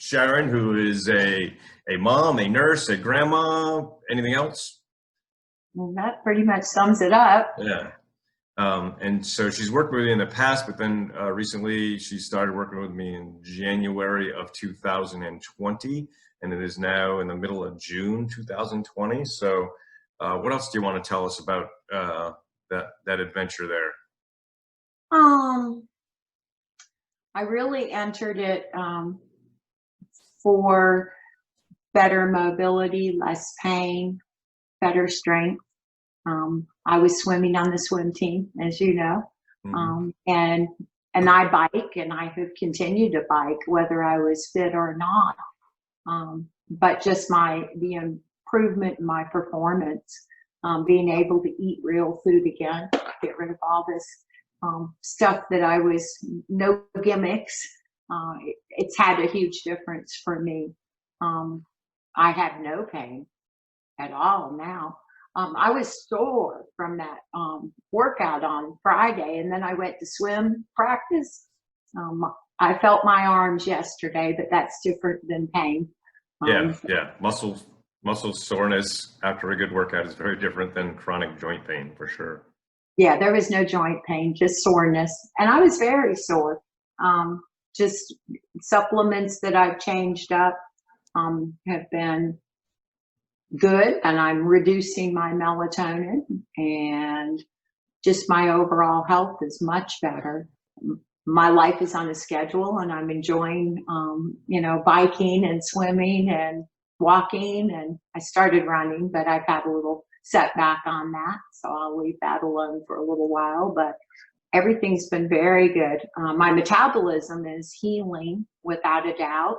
Sharon, who is a mom, a nurse, a grandma. Anything else? Well, that pretty much sums it up. Yeah. And so she's worked with me in the past, but then recently she started working with me in January of 2020, and it is now in the middle of June 2020. So what else do you want to tell us about that adventure there? Um, I really entered it for better mobility, less pain, better strength. I was swimming on the swim team, as you know, Mm-hmm. and I bike, and I have continued to bike whether I was fit or not. But just the improvement in my performance, being able to eat real food again, get rid of all this stuff that I was no gimmicks. It's had a huge difference for me. I have no pain at all now. I was sore from that workout on Friday, and then I went to swim practice. I felt my arms yesterday, but that's different than pain. Yeah. Muscle soreness after a good workout is very different than chronic joint pain, for sure. Yeah, there was no joint pain, just soreness. And I was very sore. Just supplements that I've changed up have been good, and I'm reducing my melatonin, and just my overall health is much better. My life is on a schedule, and I'm enjoying, biking and swimming and walking. And I started running, but I've had a little setback on that, so I'll leave that alone for a little while. But everything's been very good. My metabolism is healing without a doubt.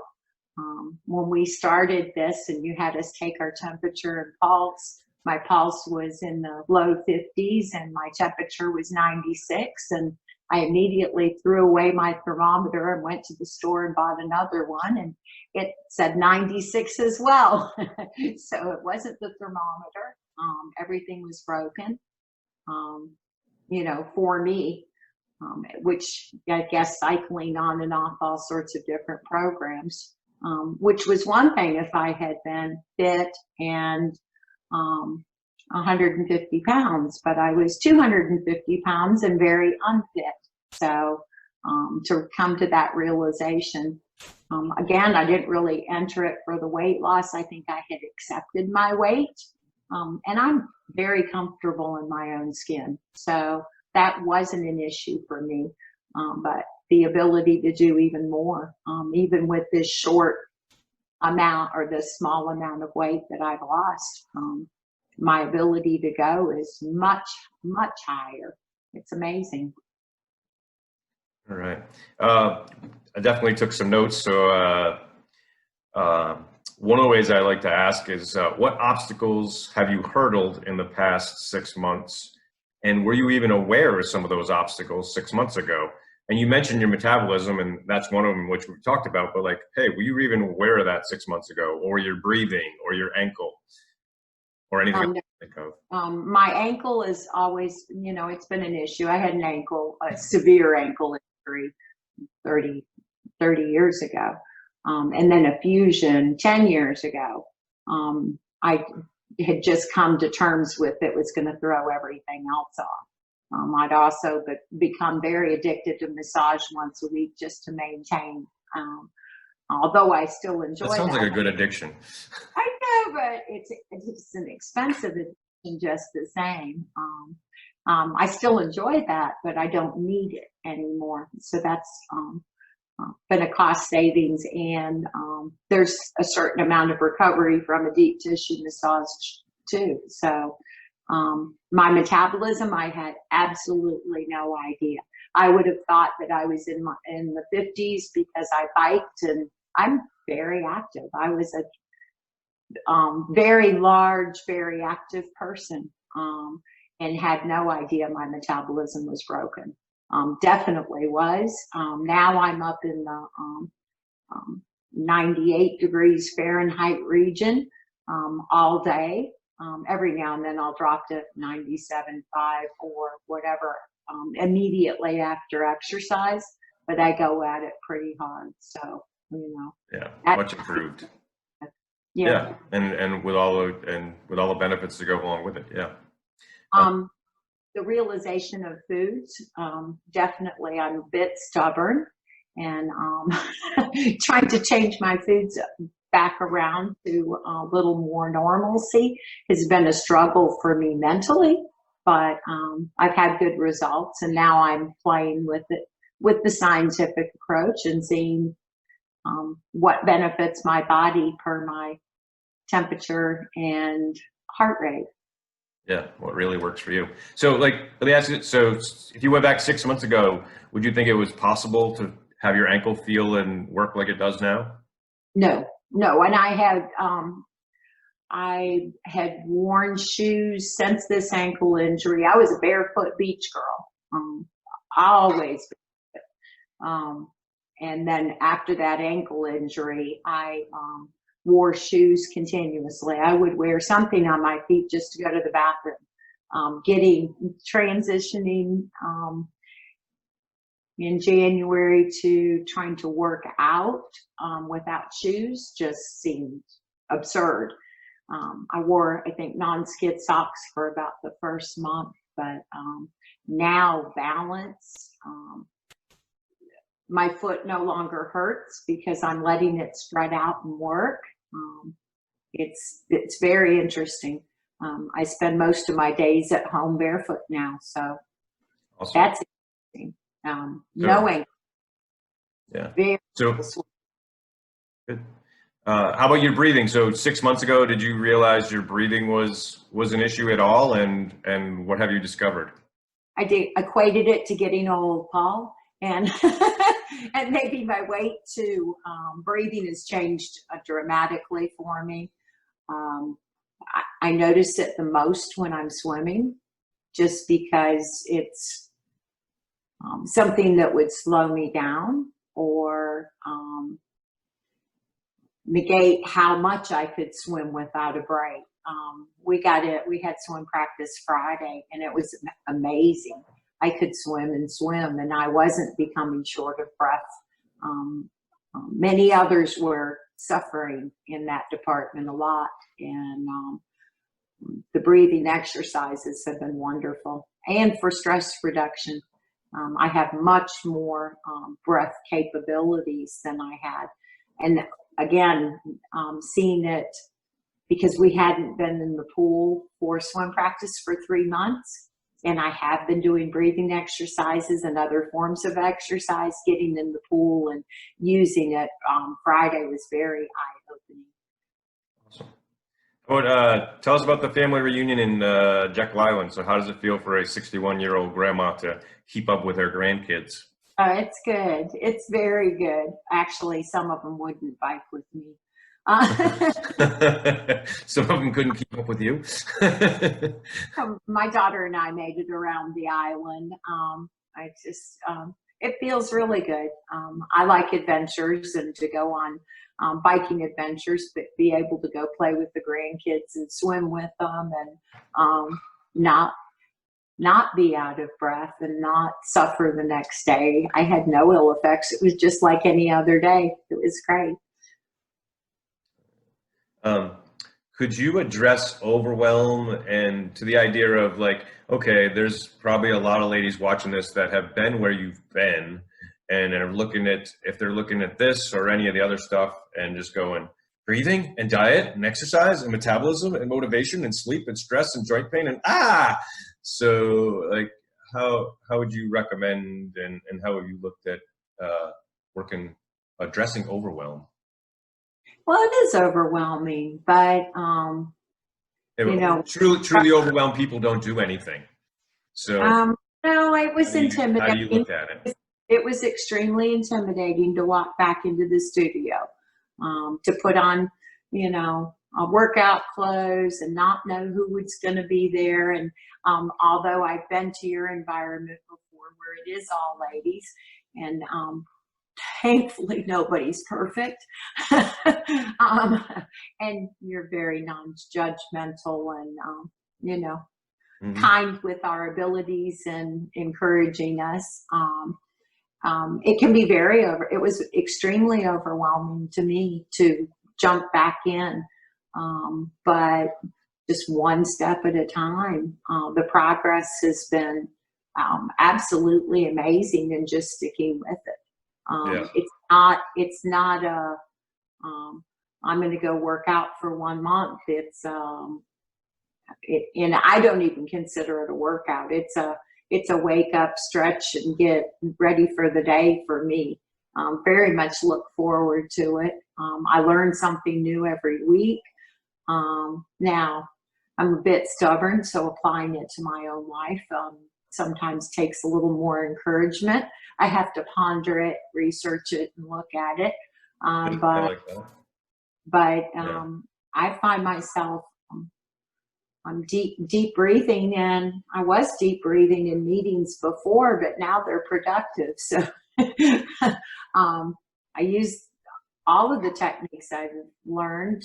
When we started this and you had us take our temperature and pulse, my pulse was in the low 50s and my temperature was 96. And I immediately threw away my thermometer and went to the store and bought another one, and it said 96 as well. So it wasn't the thermometer. Everything was broken, for me, which I guess cycling on and off all sorts of different programs. Which was one thing if I had been fit and 150 pounds, but I was 250 pounds and very unfit. So to come to that realization, again, I didn't really enter it for the weight loss. I think I had accepted my weight, and I'm very comfortable in my own skin. So that wasn't an issue for me, but the ability to do even more, even with this short amount or this small amount of weight that I've lost, my ability to go is much, much higher. It's amazing. All right. I definitely took some notes. So one of the ways I like to ask is, what obstacles have you hurdled in the past 6 months? And were you even aware of some of those obstacles 6 months ago? And you mentioned your metabolism, and that's one of them which we've talked about, but like, hey, were you even aware of that 6 months ago, or your breathing, or your ankle, or anything else you think of? My ankle is always, it's been an issue. I had a severe ankle injury 30 years ago. And then a fusion 10 years ago. I had just come to terms with it was going to throw everything else off. I'd also become very addicted to massage once a week just to maintain, although I still enjoy that. That sounds like a good addiction. I know, but it's an expensive addiction just the same. I still enjoy that, but I don't need it anymore. So that's been a cost savings, and there's a certain amount of recovery from a deep tissue massage too. So my metabolism, I had absolutely no idea. I would have thought that I was in the 50s because I biked, and I'm very active. I was a very large, very active person, and had no idea my metabolism was broken. Definitely was. Now I'm up in the 98 degrees Fahrenheit region all day. Every now and then I'll drop to 97.5 or whatever immediately after exercise, but I go at it pretty hard. So you know. Yeah, That, much improved. yeah. Yeah, and with all the benefits that go along with it. Yeah. Um, the realization of foods, definitely I'm a bit stubborn, and trying to change my foods back around to a little more normalcy has been a struggle for me mentally, but I've had good results, and now I'm playing with it with the scientific approach and seeing what benefits my body per my temperature and heart rate. Yeah, what really works for you. So, like, let me ask you. So, if you went back 6 months ago, would you think it was possible to have your ankle feel and work like it does now? No, no, and I had worn shoes since this ankle injury. I was a barefoot beach girl, always. Um, and then after that ankle injury, I wore shoes continuously. I would wear something on my feet just to go to the bathroom. Transitioning in January to trying to work out without shoes just seemed absurd. I wore, I think, non-skid socks for about the first month, but now balance. My foot no longer hurts because I'm letting it spread out and work. Um, it's very interesting. I spend most of my days at home barefoot now, so Awesome. that's interesting. So, Knowing yeah. very So, good. How about your breathing? So 6 months ago, did you realize your breathing was an issue at all, and what have you discovered? I did equated it to getting old, Paul, and and maybe my weight too. Breathing has changed dramatically for me. Um, I notice it the most when I'm swimming, just because it's something that would slow me down or negate how much I could swim without a break. We had swim practice Friday, and it was amazing. I could swim and swim, and I wasn't becoming short of breath. Many others were suffering in that department a lot, and the breathing exercises have been wonderful. And for stress reduction, I have much more breath capabilities than I had. And again, seeing it because we hadn't been in the pool for swim practice for 3 months. And I have been doing breathing exercises and other forms of exercise, getting in the pool and using it. Friday was very eye-opening. Awesome. Tell us about the family reunion in Jekyll Island. So how does it feel for a 61-year-old grandma to keep up with her grandkids? It's good. It's very good. Actually, some of them wouldn't bike with me. Some of them couldn't keep up with you. My daughter and I made it around the island. It feels really good. I like adventures and to go on biking adventures, but be able to go play with the grandkids and swim with them and not be out of breath and not suffer the next day. I had no ill effects. It was just like any other day. It was great. Could you address overwhelm and to the idea of like, okay, there's probably a lot of ladies watching this that have been where you've been and are looking at, if they're looking at this or any of the other stuff and just going, breathing and diet and exercise and metabolism and motivation and sleep and stress and joint pain and so like how would you recommend and how have you looked at addressing overwhelm? Well, it is overwhelming, but Truly overwhelmed people don't do anything. So no, it was intimidating. How do you look at it? It was extremely intimidating to walk back into the studio, to put on, workout clothes and not know who was going to be there. And although I've been to your environment before where it is all ladies, and thankfully nobody's perfect, and you're very non-judgmental and, kind with our abilities and encouraging us. it can be it was extremely overwhelming to me to jump back in. But just one step at a time. The progress has been absolutely amazing, and just sticking with it. Yeah. It's not a, I'm going to go work out for 1 month. And I don't even consider it a workout. It's a wake up, stretch, and get ready for the day for me. Very much look forward to it. I learn something new every week. Now, I'm a bit stubborn, so applying it to my own life sometimes takes a little more encouragement. I have to ponder it, research it, and look at it. I But like that. Yeah. I find myself, I'm deep breathing, and I was deep breathing in meetings before, but now they're productive. So I use all of the techniques I've learned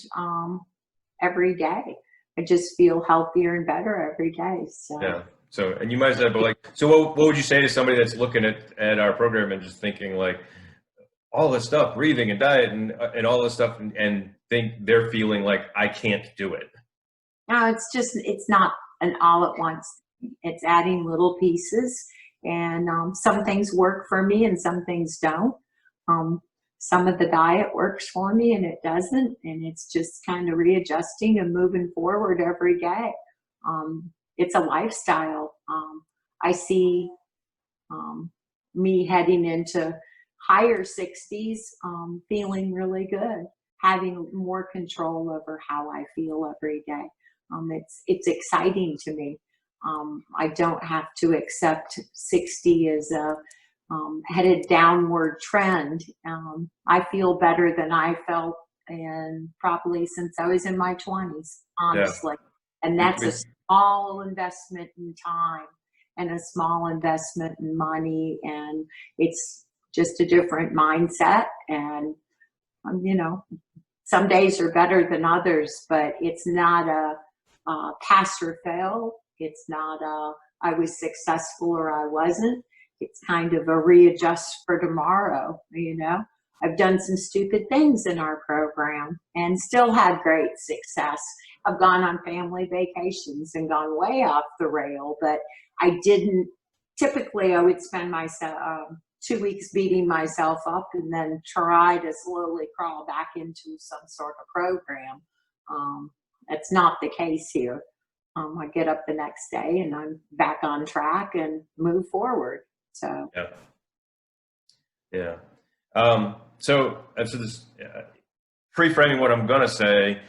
every day. I just feel healthier and better every day. So Yeah. So, and you might say, but like, so what would you say to somebody that's looking at our program and just thinking like all this stuff, breathing and diet and all this stuff, and think they're feeling like I can't do it? no, it's not an all at once. It's adding little pieces, and some things work for me and some things don't. Um, some of the diet works for me and it doesn't, and it's just kind of readjusting and moving forward every day. It's a lifestyle. I see me heading into higher 60s, feeling really good, having more control over how I feel every day. It's exciting to me. I don't have to accept 60 as a headed downward trend. I feel better than I felt and probably since I was in my 20s, Yeah. honestly. And that's a small investment in time and a small investment in money, and it's just a different mindset. And some days are better than others, but it's not a pass or fail. It's not a I was successful or I wasn't. It's kind of a readjust for tomorrow. I've done some stupid things in our program and still had great success. I've gone on family vacations and gone way off the rail, but I didn't. Typically, I would spend myself 2 weeks beating myself up and then try to slowly crawl back into some sort of program. That's not the case here. I get up the next day and I'm back on track and move forward. So Yeah. Yeah. So after this, pre-framing what I'm going to say,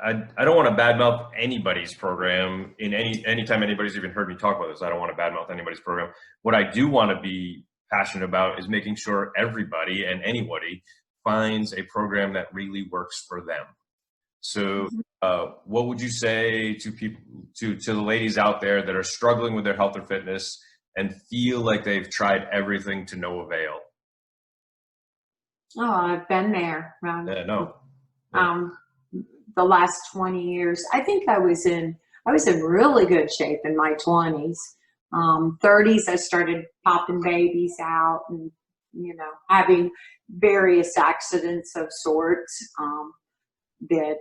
I don't want to badmouth anybody's program in anytime anybody's even heard me talk about this. I don't want to badmouth anybody's program. What I do want to be passionate about is making sure everybody and anybody finds a program that really works for them. So what would you say to people, to the ladies out there that are struggling with their health or fitness and feel like they've tried everything to no avail? Oh, I've been there. Yeah, no. The last 20 years, I think I was in really good shape in my 20s. 30s, I started popping babies out and, having various accidents of sorts that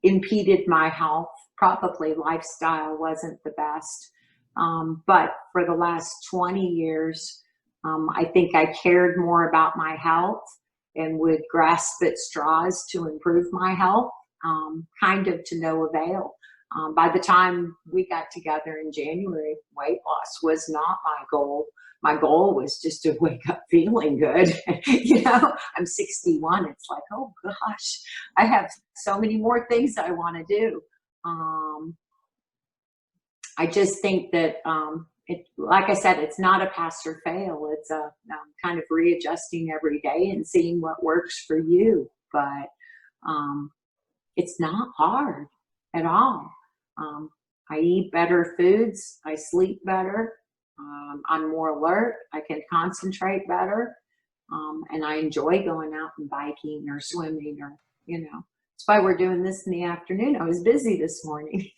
impeded my health. Probably lifestyle wasn't the best. But for the last 20 years, I think I cared more about my health and would grasp at straws to improve my health, kind of to no avail. By the time we got together in January, weight loss was not my goal. My goal was just to wake up feeling good. I'm 61. It's like, oh gosh, I have so many more things I want to do. I just think that like I said, it's not a pass or fail. It's a kind of readjusting every day and seeing what works for you. But it's not hard at all. I eat better foods. I sleep better. I'm more alert. I can concentrate better. And I enjoy going out and biking or swimming or, That's why we're doing this in the afternoon. I was busy this morning.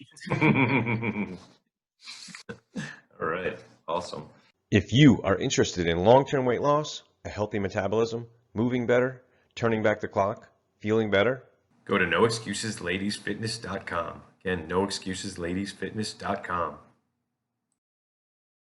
All right. Awesome. If you are interested in long-term weight loss, a healthy metabolism, moving better, turning back the clock, feeling better, go to noexcusesladiesfitness.com. Again, noexcusesladiesfitness.com.